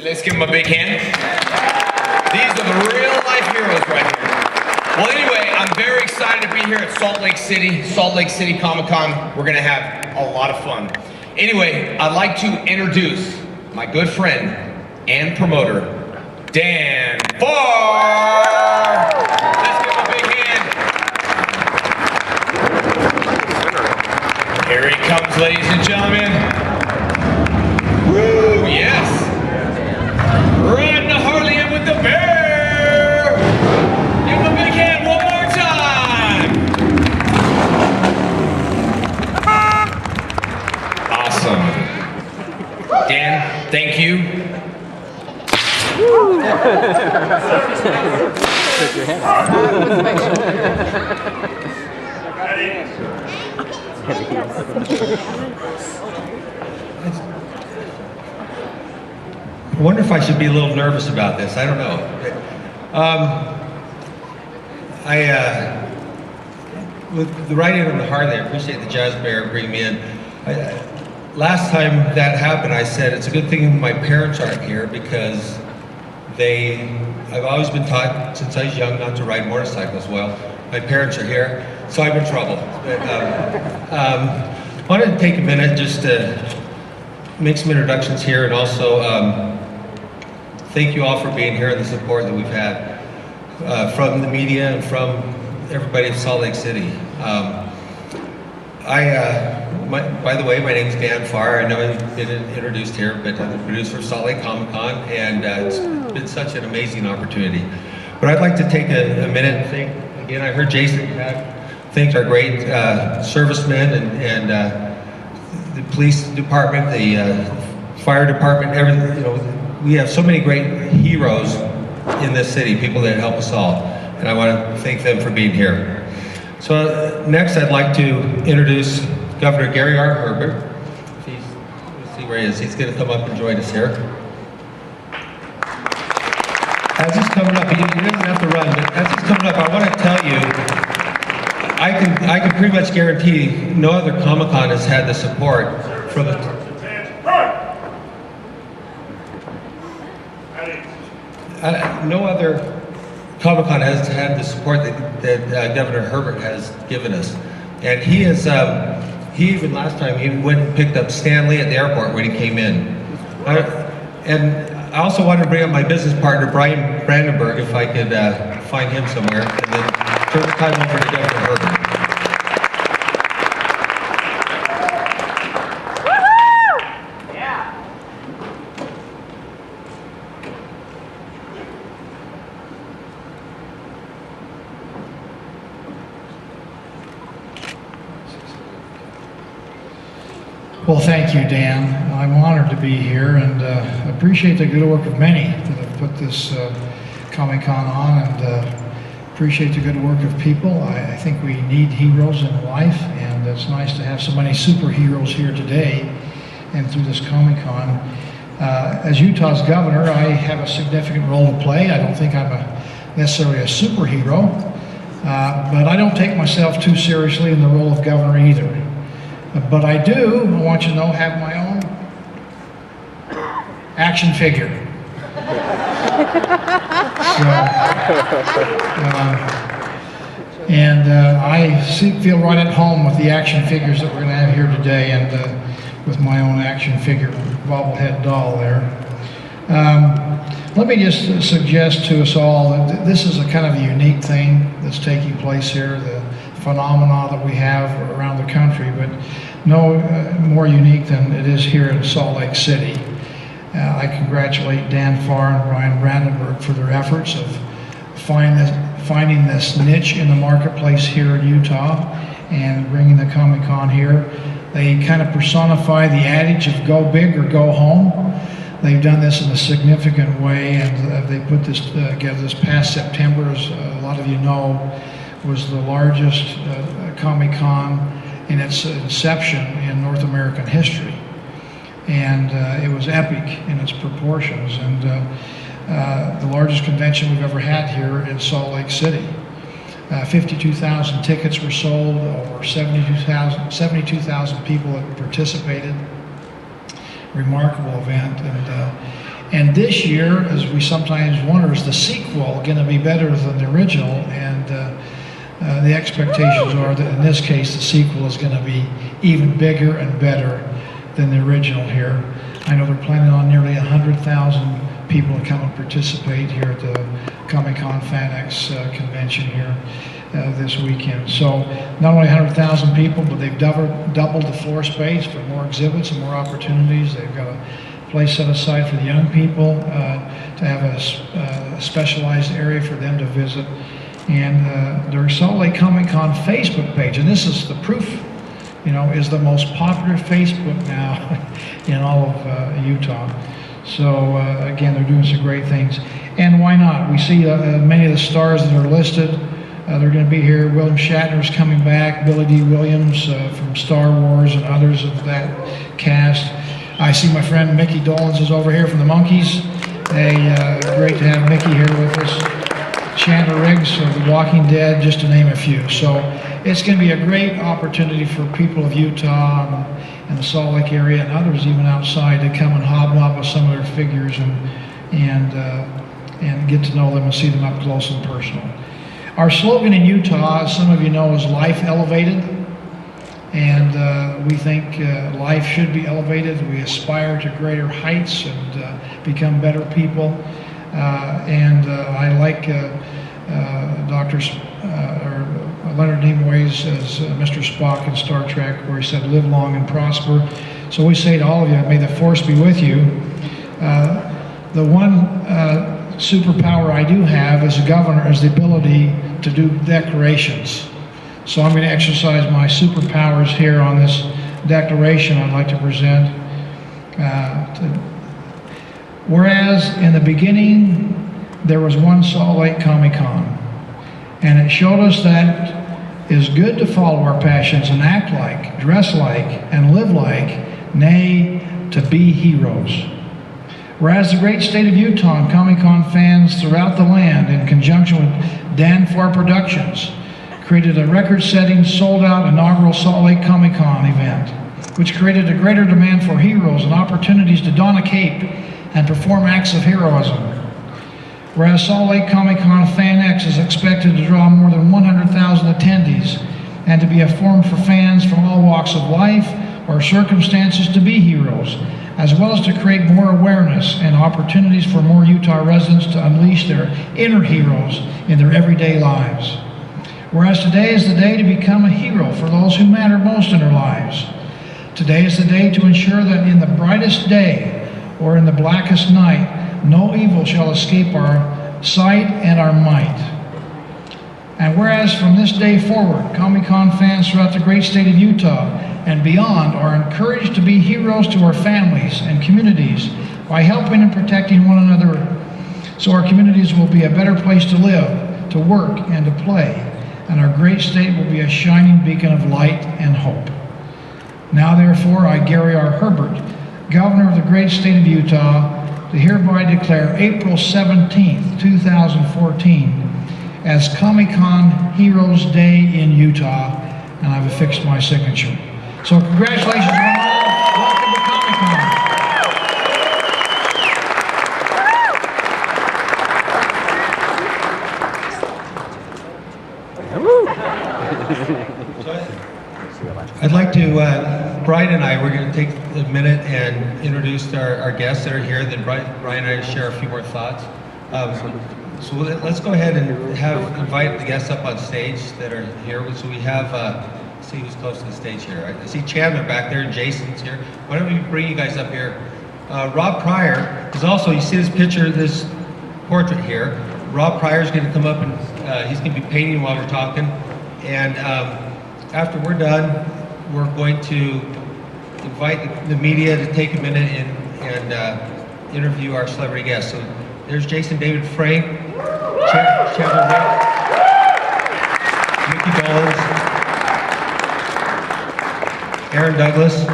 Let's give them a big hand. These are the real life heroes right here. Well, anyway, I'm very excited to be here at Salt Lake City Comic-Con. We're gonna have a lot of fun. Anyway, I'd like to introduce my good friend and promoter, Dan Farr. Let's give him a big hand. Here he comes, ladies and gentlemen. Woo, yes. Riding the Harley in with the bear. Give him a big hand one more time. Awesome. Dan, thank you. Shake your hand. I wonder if I should be a little nervous about this. I don't know. With the riding on the Harley, I appreciate the Jazz Bear bringing me in. Last time that happened, I said it's a good thing my parents aren't here because I've always been taught since I was young not to ride motorcycles. Well, my parents are here, so I'm in trouble. But, I wanted to take a minute just to make some introductions here and also thank you all for being here and the support that we've had from the media and from everybody in Salt Lake City. By the way, my name's Dan Farr. I know I've been introduced here, but I'm the producer of Salt Lake Comic-Con, and it's been such an amazing opportunity. But I'd like to take a minute and thank, again, I heard Jason thank our great servicemen and the police department, the fire department, everything. You know, we have so many great heroes in this city, people that help us all, and I want to thank them for being here. So next, I'd like to introduce Governor Gary R. Herbert. Let's see where he is. He's going to come up and join us here. As he's coming up, he doesn't have to run, but as he's coming up, I want to tell you, I can pretty much guarantee no other Comic-Con has had the support from the... no other Comic-Con has had the support that Governor Herbert has given us. And he is, he even last time, he went and picked up Stanley at the airport when he came in. And I also wanted to bring up my business partner, Brian Brandenburg, if I could find him somewhere, and then turn the time over to Governor Herbert. Well, thank you, Dan. I'm honored to be here and appreciate the good work of many that have put this Comic-Con on, and appreciate the good work of people. I think we need heroes in life, and it's nice to have so many superheroes here today and through this Comic-Con. As Utah's governor, I have a significant role to play. I don't think I'm necessarily a superhero, but I don't take myself too seriously in the role of governor either. But I do, I want you to know, have my own action figure. I feel right at home with the action figures that we're going to have here today, and with my own action figure bobblehead doll there. Let me just suggest to us all that this is a kind of a unique thing that's taking place here, the phenomena that we have around the country, but no more unique than it is here in Salt Lake City. I congratulate Dan Farr and Brian Brandenburg for their efforts of finding this niche in the marketplace here in Utah and bringing the Comic-Con here. They kind of personify the adage of go big or go home. They've done this in a significant way, and they put this together this past September, as a lot of you know, was the largest Comic-Con in its inception in North American history. And it was epic in its proportions, and the largest convention we've ever had here in Salt Lake City. 52,000 tickets were sold, over 72,000 people that participated. Remarkable event, And this year, as we sometimes wonder, is the sequel going to be better than the original? And the expectations are that in this case, the sequel is going to be even bigger and better than the original here. I know they're planning on nearly 100,000 people to come and participate here at the Comic-Con FanX convention here this weekend. So not only 100,000 people, but they've doubled the floor space for more exhibits and more opportunities. They've got a place set aside for the young people to have a specialized area for them to visit. And their Salt Lake Comic-Con Facebook page, and this is the proof, is the most popular Facebook now in all of Utah. So again, they're doing some great things. And why not? We see many of the stars that are listed. They're going to be here. William Shatner's coming back, Billy D. Williams from Star Wars, and others of that cast. I see my friend Mickey Dolenz is over here from the Monkees. Great to have Mickey here with us. Chandler Riggs of The Walking Dead, just to name a few. So it's going to be a great opportunity for people of Utah and the Salt Lake area and others even outside to come and hobnob with some of their figures and get to know them and see them up close and personal. Our slogan in Utah, as some of you know, is Life Elevated. And we think life should be elevated. We aspire to greater heights and become better people. I like Dr. Leonard Nimoy's as Mr. Spock in Star Trek, where he said, "Live long and prosper." So we say to all of you, may the force be with you. The one superpower I do have as a governor is the ability to do declarations. So I'm going to exercise my superpowers here on this declaration I'd like to present. Whereas in the beginning, there was one Salt Lake Comic-Con, and it showed us that it is good to follow our passions and act like, dress like, and live like, nay, to be heroes. Whereas the great state of Utah and Comic-Con fans throughout the land, in conjunction with Dan Farr Productions, created a record-setting, sold-out inaugural Salt Lake Comic-Con event, which created a greater demand for heroes and opportunities to don a cape and perform acts of heroism. Whereas Salt Lake Comic-Con FanX is expected to draw more than 100,000 attendees and to be a forum for fans from all walks of life or circumstances to be heroes, as well as to create more awareness and opportunities for more Utah residents to unleash their inner heroes in their everyday lives. Whereas today is the day to become a hero for those who matter most in their lives. Today is the day to ensure that in the brightest day or in the blackest night, no evil shall escape our sight and our might. And whereas from this day forward, Comic-Con fans throughout the great state of Utah and beyond are encouraged to be heroes to our families and communities by helping and protecting one another, so our communities will be a better place to live, to work, and to play, and our great state will be a shining beacon of light and hope. Now therefore, I, Gary R. Herbert, Governor of the great state of Utah, to hereby declare April 17th, 2014 as Comic-Con Heroes Day in Utah, and I've affixed my signature. So congratulations on all. Welcome to Comic-Con. I'd like to, Brian and I, we're going to take a minute and introduce our guests that are here, then Brian and I share a few more thoughts. So let's go ahead and invite the guests up on stage that are here. So we have, see who's close to the stage here. I see Chandler back there and Jason's here. Why don't we bring you guys up here? Rob Pryor is also, you see this picture, this portrait here. Rob Pryor is going to come up and he's going to be painting while we're talking. And after we're done, we're going to invite the media to take a minute and interview our celebrity guests. So there's Jason David Frank, Chandler Riggs, Mickey Dolenz, Aaron Douglas.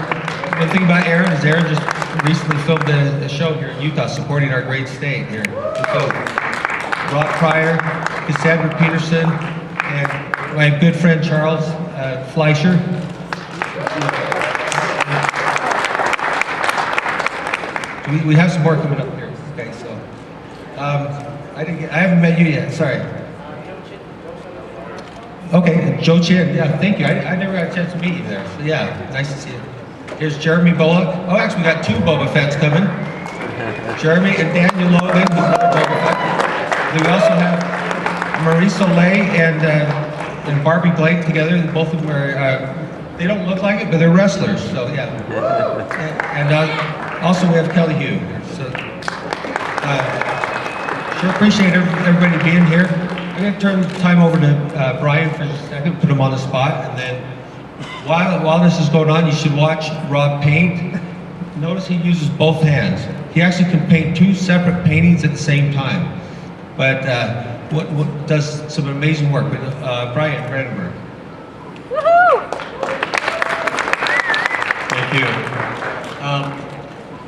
One thing about Aaron is Aaron just recently filmed a show here in Utah supporting our great state here. So Rob Pryor, Cassandra Peterson, and my good friend Charles Fleischer. We have some more coming up here. I haven't met you yet, sorry. Okay, Joe Chin, yeah, thank you. I never had a chance to meet you there. So yeah, nice to see you. Here's Jeremy Bullock. Oh, actually, we got two Boba Fett's coming. Jeremy and Daniel Logan, who's another Boba Fett. Then we also have Marie Soleil and Barbie Blake together. Both of them are, they don't look like it, but they're wrestlers, so yeah. And also we have Kelly Hugh. So, sure appreciate everybody being here. I'm going to turn the time over to Brian for a second, put him on the spot, and then while this is going on, you should watch Rob paint. Notice he uses both hands. He actually can paint two separate paintings at the same time, but what does some amazing work. But Brian Brandenburg. Thank you.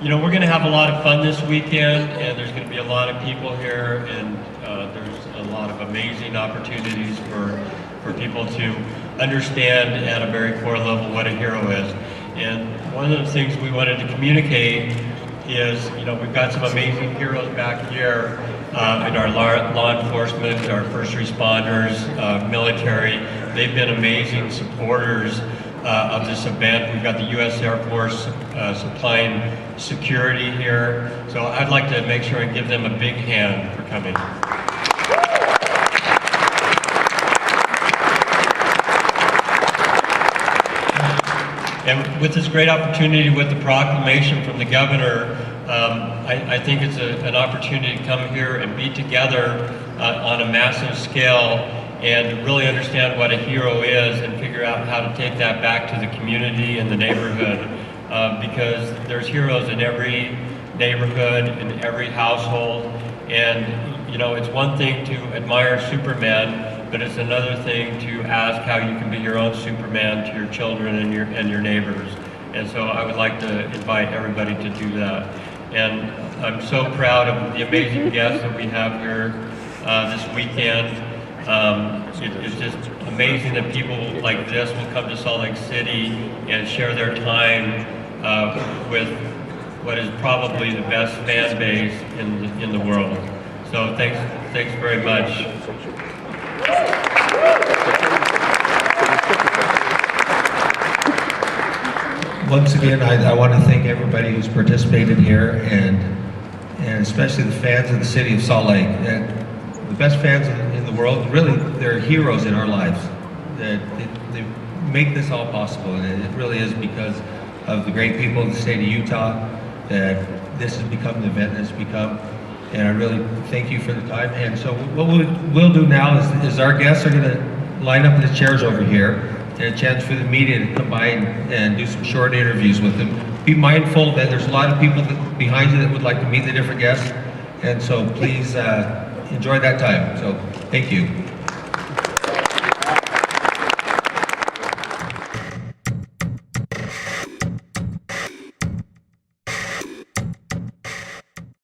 You know, we're going to have a lot of fun this weekend, and there's going to be a lot of people here, and there's a lot of amazing opportunities for people to understand at a very core level what a hero is. And one of the things we wanted to communicate is, you know, we've got some amazing heroes back here in our law enforcement, our first responders, military. They've been amazing supporters of this event. We've got the U.S. Air Force supplying security here. So I'd like to make sure and give them a big hand for coming. And with this great opportunity with the proclamation from the governor, I think it's an opportunity to come here and be together on a massive scale and really understand what a hero is and figure out how to take that back to the community and the neighborhood. Because there's heroes in every neighborhood, in every household, and you know, it's one thing to admire Superman, but it's another thing to ask how you can be your own Superman to your children and your neighbors. And so I would like to invite everybody to do that. And I'm so proud of the amazing guests that we have here this weekend. It's just amazing that people like this will come to Salt Lake City and share their time with what is probably the best fan base in the world. So thanks very much. Once again, I want to thank everybody who's participated here, and especially the fans of the city of Salt Lake. And the best fans in the world, really, they're heroes in our lives. They make this all possible, and it really is because of the great people in the state of Utah that this has become the event it's become. And I really thank you for the time. And so what we'll do now is our guests are going to line up in the chairs over here, and a chance for the media to come by and do some short interviews with them. Be mindful that there's a lot of people behind you that would like to meet the different guests, and so please enjoy that time. So thank you.